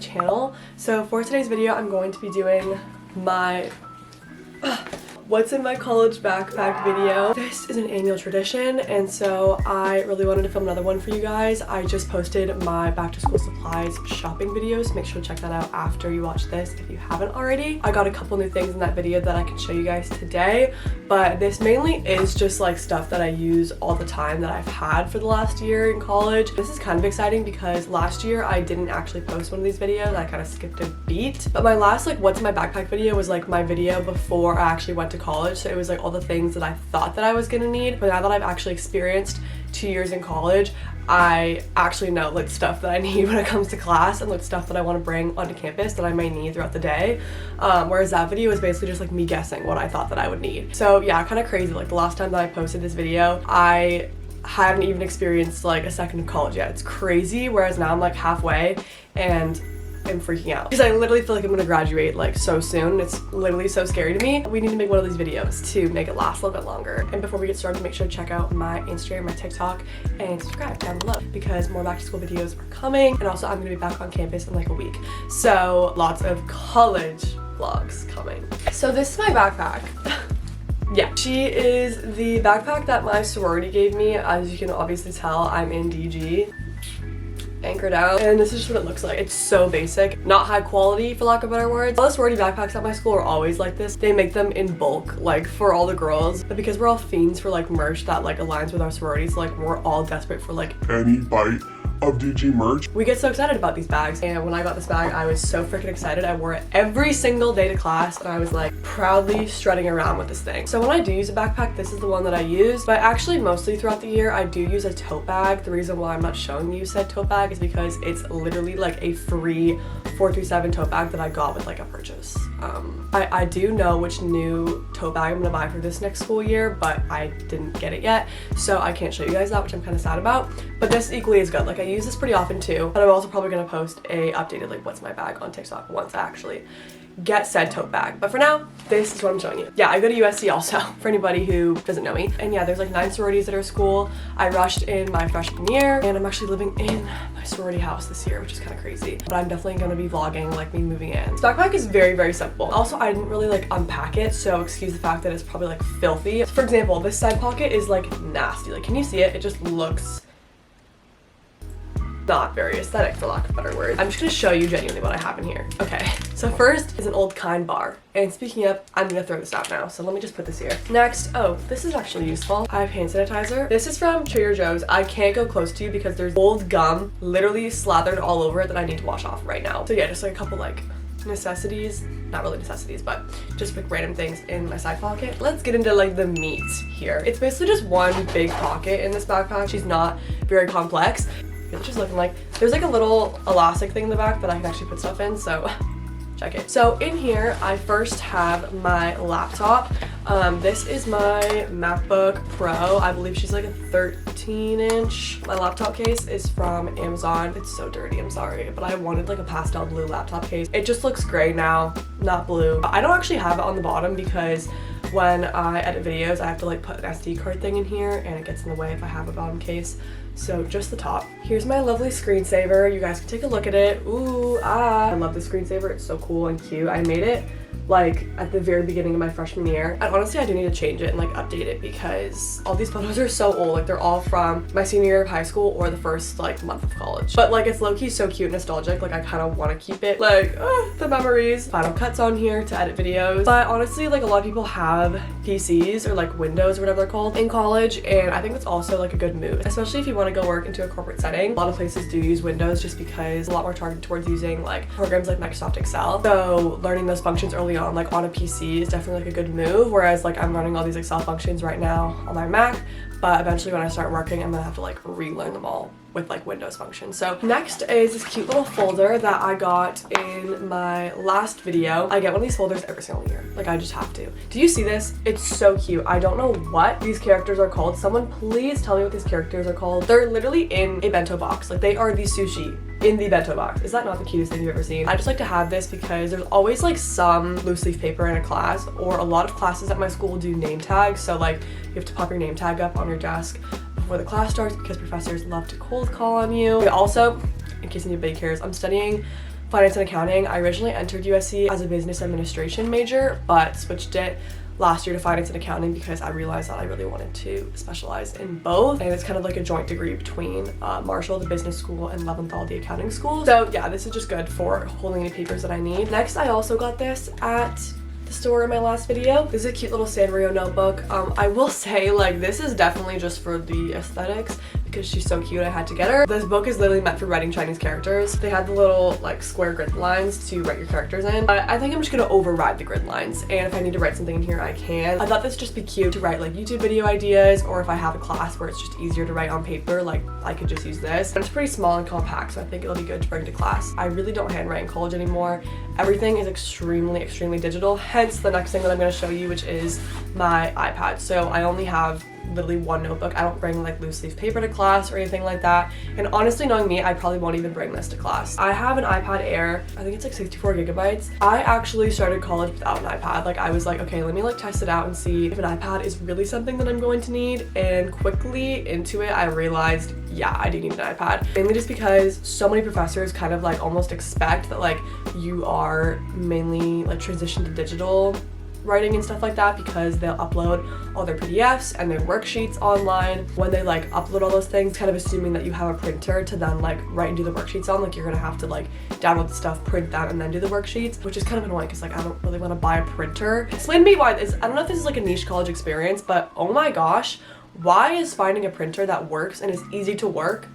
channel. So for today's video, I'm going to be doing my what's in my college backpack video. This is an annual tradition, and so I really wanted to film another one for you guys. I just posted my back to school supplies shopping videos. Make sure to check that out after you watch this if you haven't already. I got a couple new things in that video that I can show you guys today, but this mainly is just like stuff that I use all the time that I've had for the last year in college. This is kind of exciting because last year I didn't actually post one of these videos. I kind of skipped a beat, but my last like what's in my backpack video was like my video before I actually went to college. So it was like all the things that I thought that I was gonna need, but now that I've actually experienced 2 years in college, I actually know like stuff that I need when it comes to class and like stuff that I want to bring onto campus that I may need throughout the day. Whereas that video was basically just like me guessing what I thought that I would need. So yeah, kind of crazy. Like the last time that I posted this video, I hadn't even experienced like a second of college yet. It's crazy. Whereas now I'm like halfway and I'm freaking out because I literally feel like I'm gonna graduate like so soon. It's literally so scary to me. We need to make one of these videos to make it last a little bit longer. And before we get started, make sure to check out my Instagram, my TikTok, and subscribe down below because more back to school videos are coming. And also I'm gonna be back on campus in like a week. So lots of college vlogs coming. So this is my backpack. Yeah, she is the backpack that my sorority gave me. As you can obviously tell, I'm in DG. Anchored out, and this is just what it looks like. It's so basic, not high quality for lack of better words. All the sorority backpacks at my school are always like this. They make them in bulk like for all the girls, but because we're all fiends for like merch that like aligns with our sororities, like we're all desperate for like any bite of DG merch. We get so excited about these bags, and when I got this bag I was so freaking excited. I wore it every single day to class and I was like proudly strutting around with this thing. So when I do use a backpack, this is the one that I use, but actually mostly throughout the year I do use a tote bag. The reason why I'm not showing you said tote bag is because it's literally like a free 437 tote bag that I got with like a purchase. I do know which new tote bag I'm gonna buy for this next school year, but I didn't get it yet, so I can't show you guys that, which I'm kind of sad about. But this equally is good. Like I use this pretty often too, but I'm also probably gonna post a updated like what's my bag on TikTok once I actually get said tote bag. But for now, this is what I'm showing you. Yeah, I go to USC also, for anybody who doesn't know me. And yeah, there's like 9 sororities at our school. I rushed in my freshman year, and I'm actually living in my sorority house this year, which is kind of crazy. But I'm definitely gonna be vlogging like me moving in. This backpack is very, very simple. Also, I didn't really like unpack it, so excuse the fact that it's probably like filthy. For example, this side pocket is like nasty. Like, can you see it? It just looks not very aesthetic for lack of better words. I'm just gonna show you genuinely what I have in here. Okay, so first is an old Kind bar. And speaking of, I'm gonna throw this out now, so let me just put this here. Next, oh, this is actually useful. I have hand sanitizer. This is from Trader Joe's. I can't go close to you because there's old gum literally slathered all over it that I need to wash off right now. So yeah, just like a couple like necessities, not really necessities, but just like random things in my side pocket. Let's get into like the meat here. It's basically just one big pocket in this backpack. She's not very complex. It's just looking like there's like a little elastic thing in the back that I can actually put stuff in, so check it. So in here I first have my laptop. This is my MacBook Pro. I believe she's like a 13-inch. My laptop case is from Amazon. It's so dirty, I'm sorry, but I wanted like a pastel blue laptop case. It just looks gray now, not blue. I don't actually have it on the bottom because when I edit videos I have to like put an SD card thing in here and it gets in the way if I have a bottom case. So just the top. Here's my lovely screensaver. You guys can take a look at it. Ooh, I love the screensaver. It's so cool and cute. I made it like at the very beginning of my freshman year, and honestly I do need to change it and like update it because all these photos are so old. Like they're all from my senior year of high school or the first like month of college, but like it's low-key so cute and nostalgic. Like I kind of want to keep it like the memories. Final Cut's on here to edit videos, but honestly like a lot of people have PCs or like Windows or whatever they're called in college, and I think it's also like a good move, especially if you want to go work into a corporate setting. A lot of places do use Windows just because it's a lot more targeted towards using like programs like Microsoft Excel, so learning those functions early on like on a PC is definitely like a good move, whereas like I'm learning all these Excel functions right now on my Mac, but eventually when I start working I'm gonna have to like relearn them all with like Windows functions. So next is this cute little folder that I got in my last video. I get one of these folders every single year. Like I just have to. Do you see this? It's so cute. I don't know what these characters are called. Someone please tell me what these characters are called. They're literally in a bento box. Like they are the sushi in the bento box. Is that not the cutest thing you've ever seen? I just like to have this because there's always like some loose leaf paper in a class, or a lot of classes at my school do name tags. So like you have to pop your name tag up on your desk before the class starts because professors love to cold call on you. Also, in case anybody cares, I'm studying finance and accounting. I originally entered USC as a business administration major, but switched it last year to finance and accounting because I realized that I really wanted to specialize in both, and it's kind of like a joint degree between Marshall, the business school, and Leventhal, the accounting school. So yeah, this is just good for holding any papers that I need. Next, I also got this at the store in my last video. This is a cute little Sanrio notebook. I will say, like, this is definitely just for the aesthetics because she's so cute. I had to get her. This book is literally meant for writing Chinese characters. They had the little like square grid lines to write your characters in. I think I'm just gonna override the grid lines, and if I need to write something in here, I can. I thought this would just be cute to write like YouTube video ideas, or if I have a class where it's just easier to write on paper, like I could just use this. And it's pretty small and compact, so I think it'll be good to bring to class. I really don't handwrite in college anymore. Everything is extremely digital, hence the next thing that I'm going to show you, which is my iPad. So I only have literally one notebook. I don't bring like loose leaf paper to class or anything like that, and honestly, knowing me, I probably won't even bring this to class. I have an iPad Air. I think it's like 64 gigabytes. I actually started college without an iPad. Like, I was like, okay, let me like test it out and see if an iPad is really something that I'm going to need, and quickly into it I realized, yeah, I do need an iPad. Mainly just because so many professors kind of like almost expect that like you are mainly like transitioned to digital writing and stuff like that, because they'll upload all their PDFs and their worksheets online. When they like upload all those things, kind of assuming that you have a printer to then like write and do the worksheets on, like you're gonna have to like download the stuff, print that, and then do the worksheets, which is kind of annoying because like I don't really want to buy a printer. Explain to me why this, I don't know if this is like a niche college experience, but oh my gosh, why is finding a printer that works and is easy to work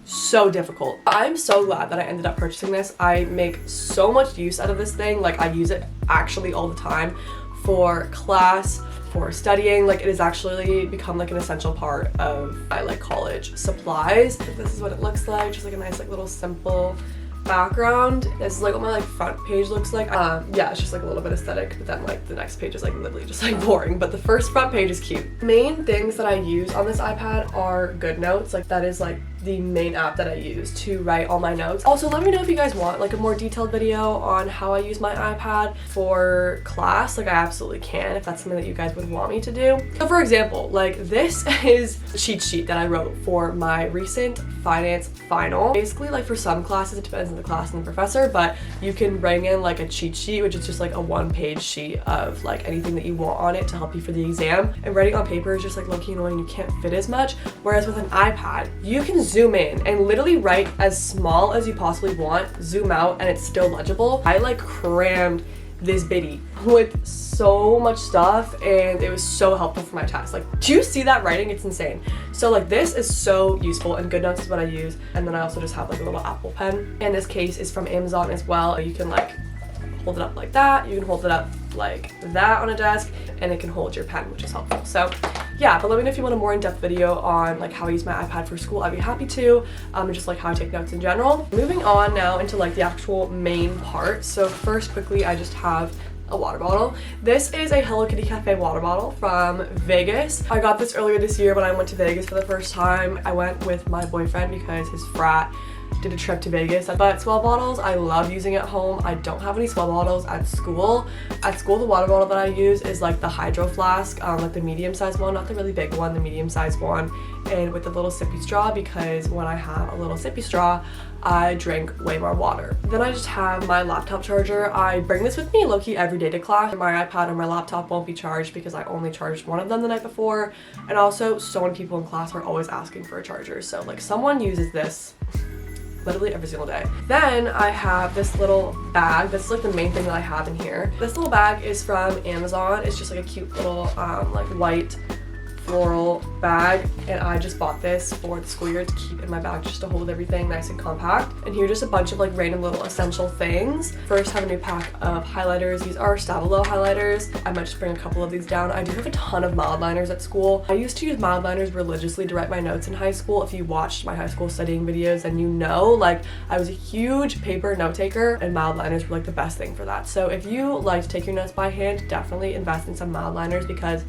so difficult? I'm so glad that I ended up purchasing this. I make so much use out of this thing. Like, I use it actually all the time for class, for studying. Like, it has actually become like an essential part of my like college supplies. This is what it looks like, just like a nice like little simple background. This is like what my like front page looks like. Yeah, it's just like a little bit aesthetic, but then like the next page is like literally just like boring, but the first front page is cute. Main things that I use on this iPad are GoodNotes. Like, that is like the main app that I use to write all my notes. Also, let me know if you guys want like a more detailed video on how I use my iPad for class. Like, I absolutely can if that's something that you guys would want me to do. So for example, like, this is a cheat sheet that I wrote for my recent finance final. Basically, like, for some classes, it depends on the class and the professor, but you can bring in like a cheat sheet, which is just like a one-page sheet of like anything that you want on it to help you for the exam. And writing on paper is just like low-key annoying. You can't fit as much, whereas with an iPad, you can zoom in and literally write as small as you possibly want, zoom out, and it's still legible. I like crammed this bitty with so much stuff, and it was so helpful for my test. Like, do you see that writing? It's insane. So like, this is so useful, and GoodNotes is what I use. And then I also just have like a little Apple pen, and this case is from Amazon as well. You can like hold it up like that, you can hold it up like that on a desk, and it can hold your pen, which is helpful. So yeah, but let me know if you want a more in-depth video on like how I use my iPad for school. I'd be happy to, and just like how I take notes in general. Moving on now into like the actual main part. So first, quickly, I just have a water bottle. This is a Hello Kitty Cafe water bottle from Vegas. I got this earlier this year when I went to Vegas for the first time. I went with my boyfriend because his frat did a trip to Vegas. But Swell bottles, I love using at home. I don't have any Swell bottles at school. At school, the water bottle that I use is like the Hydro Flask, like the medium-sized one, not the really big one, the medium-sized one, and with the little sippy straw, because when I have a little sippy straw, I drink way more water. Then I just have my laptop charger. I bring this with me low-key every day to class. My iPad or my laptop won't be charged because I only charged one of them the night before. And also, so many people in class are always asking for a charger. So like, someone uses this literally every single day. Then I have this little bag. That's like the main thing that I have in here. This little bag is from Amazon. It's just like a cute little like white floral bag, and I just bought this for the school year to keep in my bag, just to hold everything nice and compact. And here are just a bunch of like random little essential things. First, have a new pack of highlighters. These are Stabilo highlighters. I might just bring a couple of these down. I do have a ton of mild liners at school. I used to use mild liners religiously to write my notes in high school. If you watched my high school studying videos, then you know, like, I was a huge paper note taker, and mild liners were like the best thing for that. So if you like to take your notes by hand, definitely invest in some mild liners, because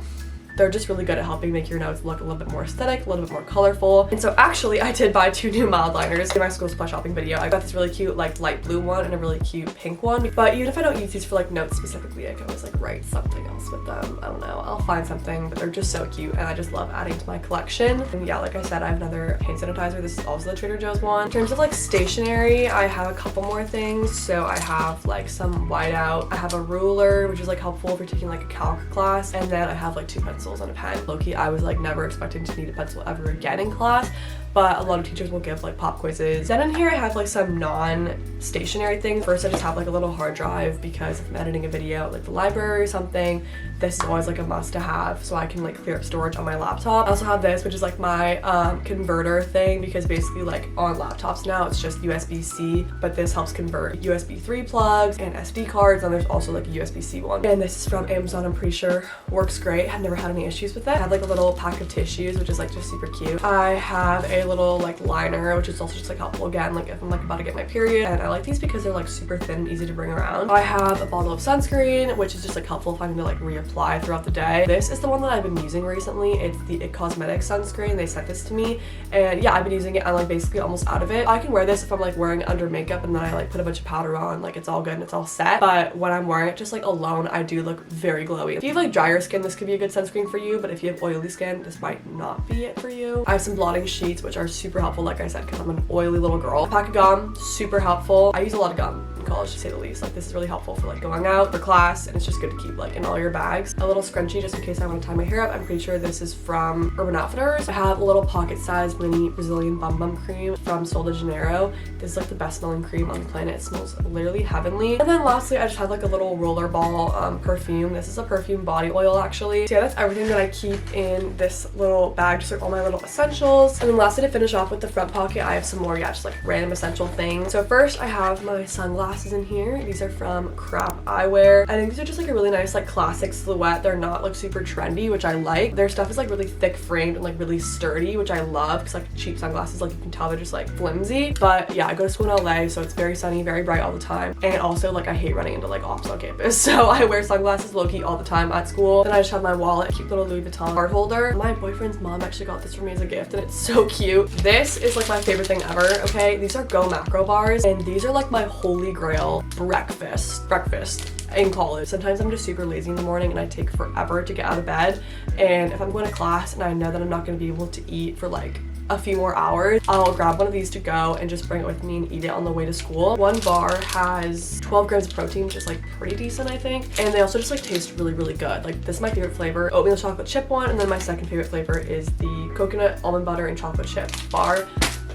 They're just really good at helping make your notes look a little bit more aesthetic, a little bit more colorful. And so actually I did buy 2 new mild liners in my school supply shopping video. I got this really cute like light blue one and a really cute pink one. But even if I don't use these for like notes specifically, I can always like write something else with them. I don't know, I'll find something, but they're just so cute and I just love adding to my collection. And yeah, like I said, I have another hand sanitizer. This is also the Trader Joe's one. In terms of like stationery, I have a couple more things. So I have like some whiteout. I have a ruler, which is like helpful if you're taking like a calc class. And then I have like 2 pencils and a pen. Low-key, I was like never expecting to need a pencil ever again in class, but a lot of teachers will give like pop quizzes. Then in here I have like some non-stationary things. First, I just have like a little hard drive because if I'm editing a video at like the library or something, this is always like a must to have so I can like clear up storage on my laptop. I also have this, which is like my converter thing, because basically like on laptops now it's just USB-C, but this helps convert USB 3 plugs and SD cards, and there's also like a USB-C one. And this is from Amazon. I'm pretty sure works great. I've never had any issues with it. I have like a little pack of tissues, which is like just super cute. I have a little like liner, which is also just like helpful again, like if I'm like about to get my period. And I like these because they're like super thin and easy to bring around. I have a bottle of sunscreen, which is just like helpful if I need to like reapply throughout the day. This is the one that I've been using recently. It's the It Cosmetics sunscreen. They sent this to me, and yeah, I've been using it. I'm like basically almost out of it. I can wear this if I'm like wearing it under makeup and then I like put a bunch of powder on, like it's all good and it's all set. But when I'm wearing it just like alone, I do look very glowy. If you have like drier skin, this could be a good sunscreen for you, but if you have oily skin, this might not be it for you. I have some blotting sheets, which are super helpful, like I said, because I'm an oily little girl. A pack of gum, super helpful. I use a lot of gum in college, to say the least. Like this is really helpful for like going out for class, and it's just good to keep like in all your bags. A little scrunchie just in case I want to tie my hair up. I'm pretty sure this is from Urban Outfitters. I have a little pocket-sized mini Brazilian bum bum cream from Sol de Janeiro. This is like the best smelling cream on the planet. It smells literally heavenly. And then lastly, I just have like a little rollerball perfume. This is a perfume body oil actually. So yeah, that's everything that I keep in this little bag, just like all my little essentials. And then lastly, to finish off with the front pocket, I have some more, yeah, just like random essential things. So first I have my sunglasses in here. These are from Crap Eyewear. I think these are just like a really nice like classic silhouette. They're not like super trendy, which I like. Their stuff is like really thick framed and like really sturdy, which I love, because like cheap sunglasses, like you can tell they're just like flimsy. But yeah, I go to school in LA, so it's very sunny, very bright all the time. And also like I hate running into like ops on campus, so I wear sunglasses low-key all the time at school. Then I just have my wallet, cute little Louis Vuitton card holder. My boyfriend's mom actually got this for me as a gift, and it's so cute. This is like my favorite thing ever, okay? These are Go Macro bars, and these are like my holy grail breakfast in college. Sometimes I'm just super lazy in the morning and I take forever to get out of bed, and if I'm going to class and I know that I'm not going to be able to eat for like a few more hours, I'll grab one of these to go and just bring it with me and eat it on the way to school. One bar has 12 grams of protein, which is like pretty decent, I think. And they also just like taste really, really good. Like this is my favorite flavor, oatmeal chocolate chip one. And then my second favorite flavor is the coconut almond butter and chocolate chip bar.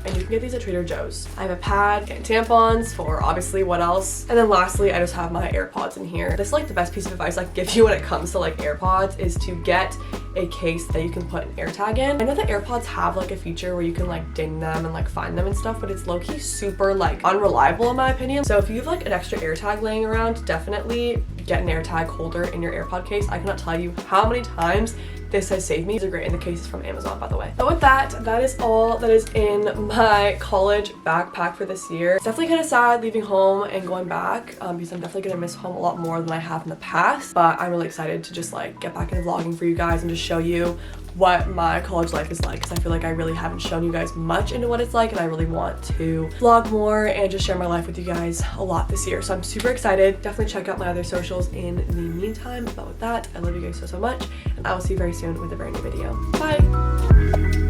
And you can get these at Trader Joe's. I have a pad and tampons for obviously what else. And then lastly, I just have my AirPods in here. This is like the best piece of advice I can give you when it comes to like AirPods, is to get a case that you can put an AirTag in. I know that AirPods have like a feature where you can like ding them and like find them and stuff, but it's low-key super like unreliable in my opinion. So if you have like an extra AirTag laying around, definitely get an AirTag holder in your AirPod case. I cannot tell you how many times this has saved me. These are great, and the case is from Amazon, by the way. So with that, that is all that is in my college backpack for this year. It's definitely kind of sad leaving home and going back because I'm definitely gonna miss home a lot more than I have in the past, but I'm really excited to just like get back into vlogging for you guys and just show you what my college life is like, because I feel like I really haven't shown you guys much into what it's like, and I really want to vlog more and just share my life with you guys a lot this year. So I'm super excited. Definitely check out my other socials in the meantime. But with that, I love you guys so much, and I will see you very soon with a brand new video. Bye!